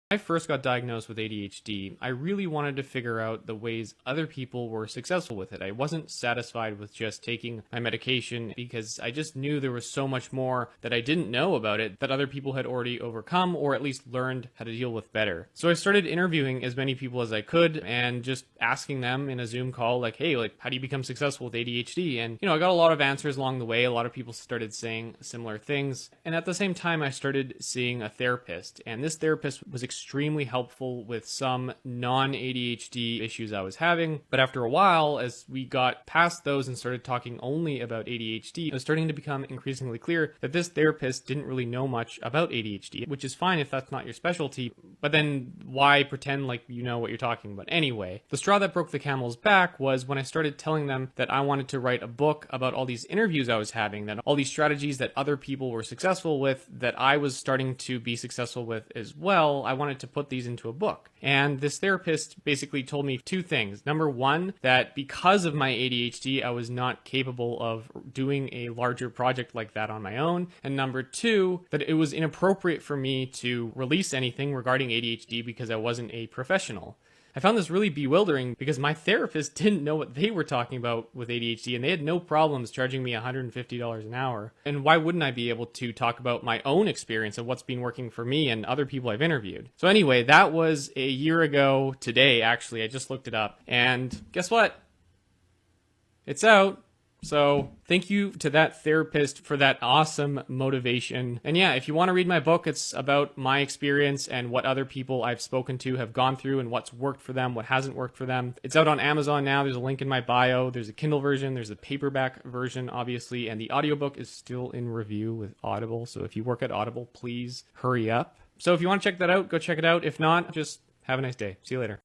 I first got diagnosed with ADHD, I really wanted to figure out the ways other people were successful with it. I wasn't satisfied with just taking my medication because I just knew there was so much more that I didn't know about it that other people had already overcome or at least learned how to deal with better. So I started interviewing as many people as I could and just asking them in a Zoom call, like, hey, like, how do you become successful with ADHD? And, I got a lot of answers along the way. A lot of people started saying similar things. And at the same time, I started seeing a therapist. And this therapist was extremely helpful with some non-ADHD issues I was having. But after a while, as we got past those and started talking only about ADHD, it was starting to become increasingly clear that this therapist didn't really know much about ADHD, which is fine if that's not your specialty, but then why pretend like you know what you're talking about anyway? The straw that broke the camel's back was when I started telling them that I wanted to write a book about all these interviews I was having, that all these strategies that other people were successful with, that I was starting to be successful with as well. I wanted to put these into a book. And this therapist basically told me two things. Number one, that because of my ADHD, I was not capable of doing a larger project like that on my own. And number two, that it was inappropriate for me to release anything regarding ADHD because I wasn't a professional. I found this really bewildering because my therapist didn't know what they were talking about with ADHD, and they had no problems charging me $150 an hour. And why wouldn't I be able to talk about my own experience of what's been working for me and other people I've interviewed? So anyway, that was a year ago today, actually. I just looked it up. And guess what? It's out. So thank you to that therapist for that awesome motivation. And yeah, if you want to read my book, it's about my experience and what other people I've spoken to have gone through and what's worked for them, what hasn't worked for them. It's out on Amazon now. There's a link in my bio. There's a Kindle version. There's a paperback version, obviously. And the audiobook is still in review with Audible. So if you work at Audible, please hurry up. So if you want to check that out, go check it out. If not, just have a nice day. See you later.